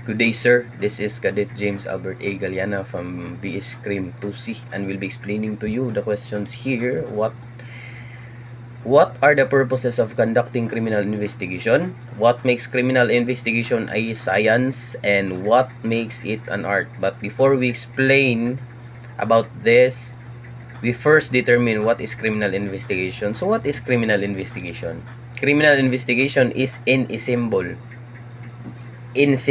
Good day, sir. This is Cadet James Albert A. Galiana from BS Cream 2C, and we'll be explaining to you the questions here. What are the purposes of conducting criminal investigation? What makes criminal investigation a science? And what makes it an art? But before we explain about this, we first determine what is criminal investigation. So what is criminal investigation? Criminal investigation is in symbol, is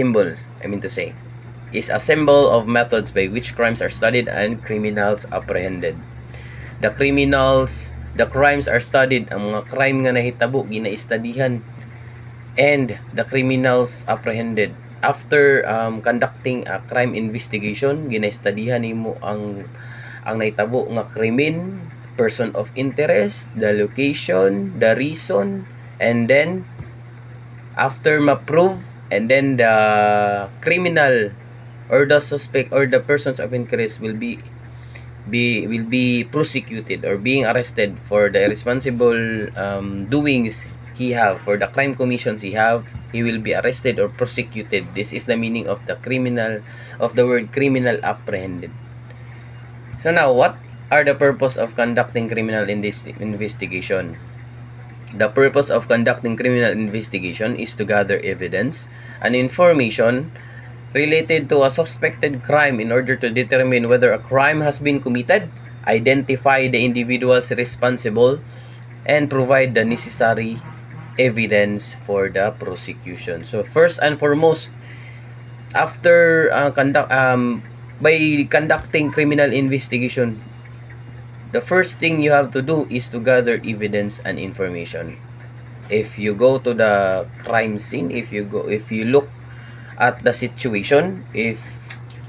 a symbol of methods by which crimes are studied and criminals apprehended. The crimes are studied, ang mga crime nga nahitabo ginaistudihan, and the criminals apprehended. After conducting a crime investigation, ginaistudihan nimo ang nahitabo nga krimen, person of interest, the location, the reason, and then after ma-prove, and then the criminal or the suspect or the persons of interest will be prosecuted or being arrested for the responsible doings he have, for the crime commissions he have. He will be arrested or prosecuted. This is the meaning of the word criminal apprehended. So now, what are the purpose of conducting criminal investigation? The purpose of conducting criminal investigation is to gather evidence and information related to a suspected crime in order to determine whether a crime has been committed, identify the individuals responsible, and provide the necessary evidence for the prosecution. So first and foremost, after by conducting criminal investigation, the first thing you have to do is to gather evidence and information. If you go to the crime scene, if you look at the situation, if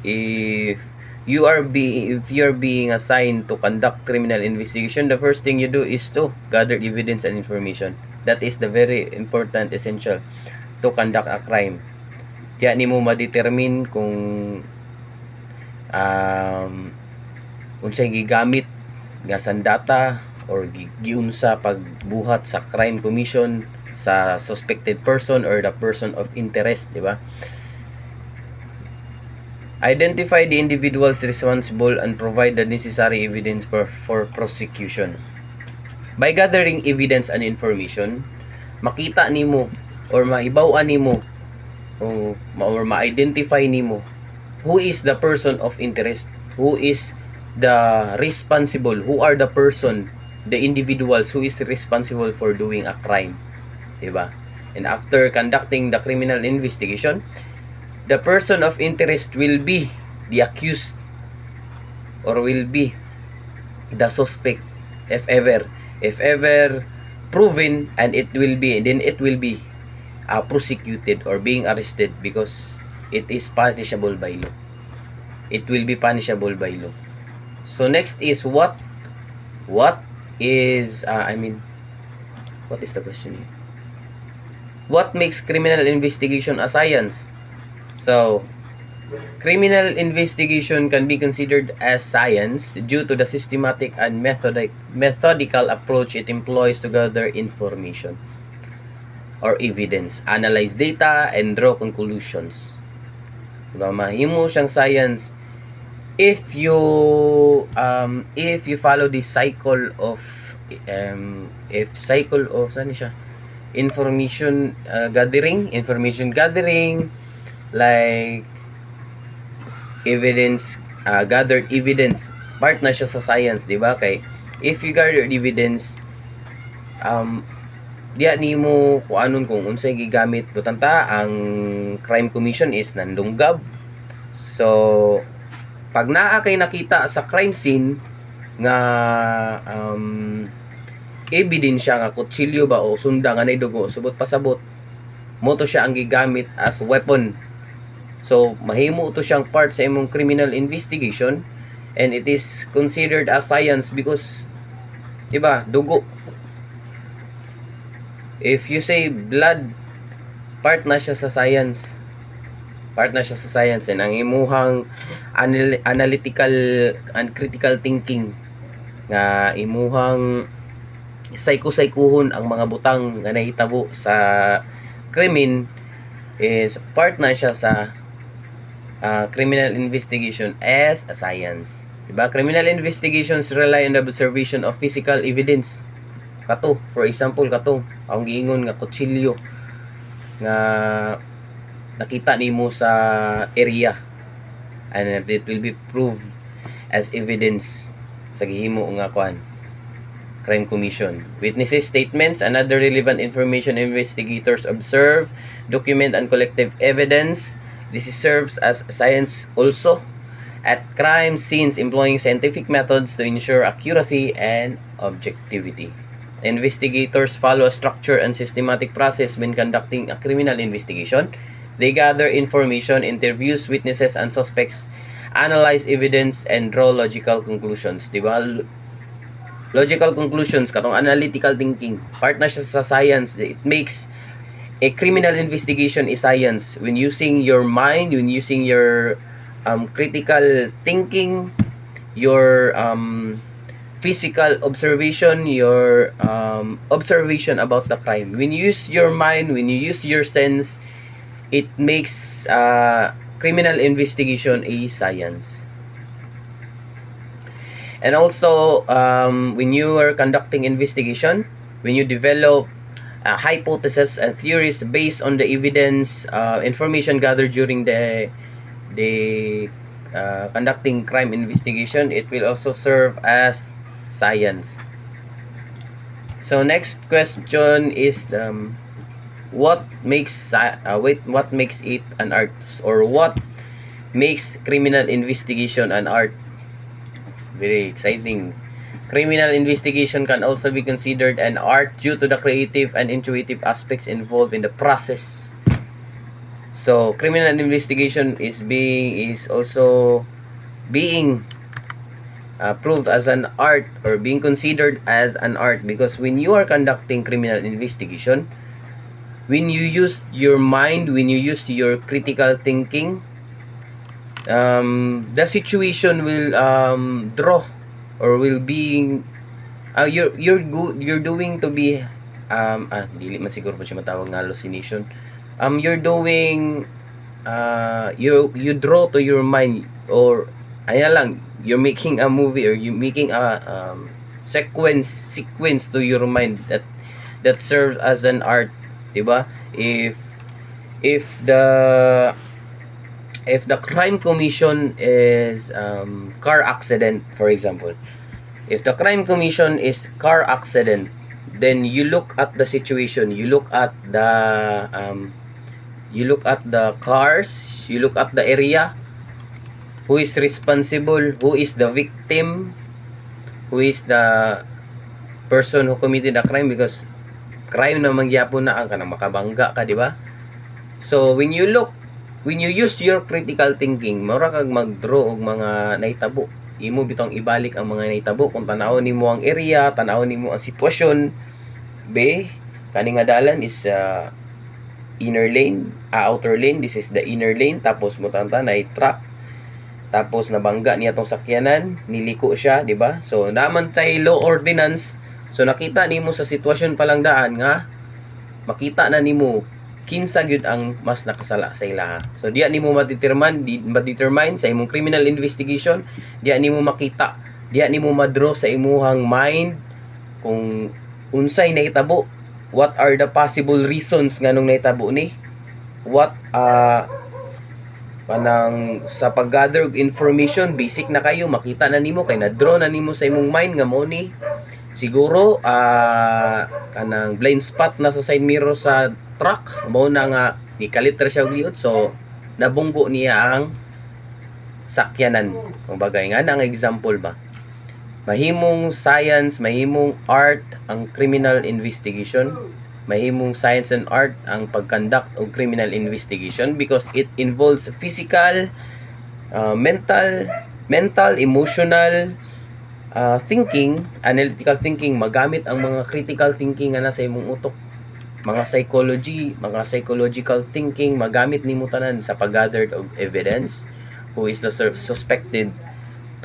you are being assigned to conduct criminal investigation, the first thing you do is to gather evidence and information. That is the very important, essential to conduct a crime. Kaya nimo ma-determine kung unsay gigamit nga sandata or giunsa pagbuhat sa crime commission sa suspected person or the person of interest, di ba? Identify the individuals responsible and provide the necessary evidence for prosecution. By gathering evidence and information, makita nimo or mahibaw-an nimo or ma-identify nimo who is the person of interest, who is the responsible, who are the person, the individuals who is responsible for doing a crime, diba? And after conducting the criminal investigation, the person of interest will be the accused or will be the suspect if ever proven, and it will be prosecuted or being arrested because it is punishable by law. It will be punishable by law. So next is what is what is the question here? What makes criminal investigation a science? So criminal investigation can be considered as science due to the systematic and methodical approach it employs to gather information or evidence, analyze data, and draw conclusions. Diba? Mahimo siyang science if you follow the cycle of information gathering, like evidence, gathered evidence, part na siya sa science, di ba? Kay if you gathered evidence, diya nimo kuanon kung unsay gigamit butanta ang crime commission is nandunggab. So pag naa kay nakita sa crime scene nga ebidensya nga kutsilyo ba o sunda nga nay dugo subot pasabot, mo to siya ang gigamit as weapon. So mahimo to siyang part sa imong criminal investigation, and it is considered as science because diba, dugo. If you say blood, part na siya sa science. And ang imuhang analytical and critical thinking nga imuhang sayko-saykuhon ang mga butang nga nahitabo sa krimen is part na siya sa criminal investigation as a science. Diba? Criminal investigations rely on the observation of physical evidence. Kato, for example, kato, ang giingon nga kutsilyo nga nakita nimo sa area, and it will be proved as evidence sa gihimo nga crime commission. Witnesses statements and other relevant information investigators observe, document, and collective evidence. This serves as science also at crime scenes, employing scientific methods to ensure accuracy and objectivity. Investigators follow a structured and systematic process when conducting a criminal investigation. They gather information, interviews witnesses and suspects, analyze evidence, and draw logical conclusions. Diba? Logical conclusions, katong analytical thinking. Part na siya sa science. It makes a criminal investigation is science. When using your mind, when using your critical thinking, your physical observation, your observation about the crime. When you use your mind, when you use your sense, it makes criminal investigation a science. And also, when you are conducting investigation, when you develop hypotheses and theories based on the evidence, information gathered during the conducting crime investigation, it will also serve as science. So next question is what makes it an art, or what makes criminal investigation an art? Very exciting. Criminal investigation can also be considered an art due to the creative and intuitive aspects involved in the process. So criminal investigation is also being proved as an art, or being considered as an art, because when you are conducting criminal investigation, when you use your mind, when you use your critical thinking, the situation will draw, or will be you're doing to be dili man siguro pa siya matawag nga hallucination. You're doing you draw to your mind, or ayan lang, you're making a movie, or you making a sequence to your mind that serves as an art, diba? If the crime commission is car accident, for example, if the crime commission is car accident, then you look at the situation, you look at the cars, you look at the area, who is responsible, who is the victim, who is the person who committed the crime, because crime naman gyapon na ang kanang makabangga ka, di ba? So when you use your critical thinking, mura kag mag-draw og mga nahitabo. Imo bitong ibalik ang mga nahitabo, kung tan-awon nimo ang area, tan-awon nimo ang sitwasyon. Kani nga dalan is inner lane, outer lane. This is the inner lane. Tapos mutanta na truck. Tapos nabangga niya tong sakyanan, niliko siya, di ba? So naman tay law ordinance. So nakita nimo sa sitwasyon palang daan nga makita na nimo kinsa gyud ang mas nakasala sa ila. So diya nimo ma-determine sa imong criminal investigation, diya nimo makita, diya nimo ma-draw sa imuhang mind kung unsay nahitabo, what are the possible reasons nganong nahitabo ni, what panang sa pag-gather og information, basic na kayo, makita na nimo, kay na-draw na nimo sa imong mind nga mo ni siguro kanang blind spot na sa side mirror sa truck, mo na nga nikalitra siya og liot, so nabunggo niya ang sakyanan. Kumbaga nga ang example ba, mahimong science, mahimong art ang criminal investigation, mahimong science and art ang pag-conduct og criminal investigation, because it involves physical, mental, emotional thinking, analytical thinking, magamit ang mga critical thinking nga nasa imong utok, mga psychological thinking, magamit nimo tanan sa pag-gather of evidence, who is the suspected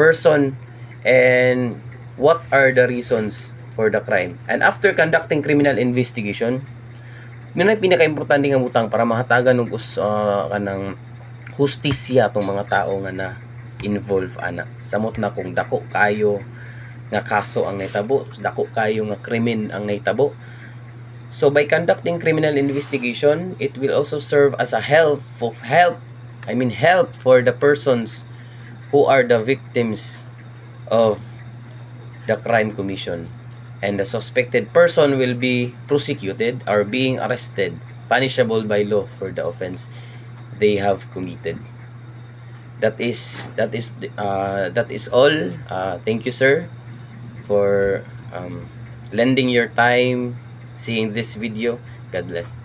person, and what are the reasons for the crime. And after conducting criminal investigation, yun ay pinaka-importante nga butang para mahatagan og kanang hustisya tong mga tao nga na involve ana. Samot na kung dako kayo nga kaso ang naitabo, dako kayo nga krimen ang naitabo. So by conducting criminal investigation, it will also serve as a help for the persons who are the victims of the crime commission, and the suspected person will be prosecuted or being arrested, punishable by law for the offense they have committed. That is all. Thank you, sir, for lending your time seeing this video. God bless.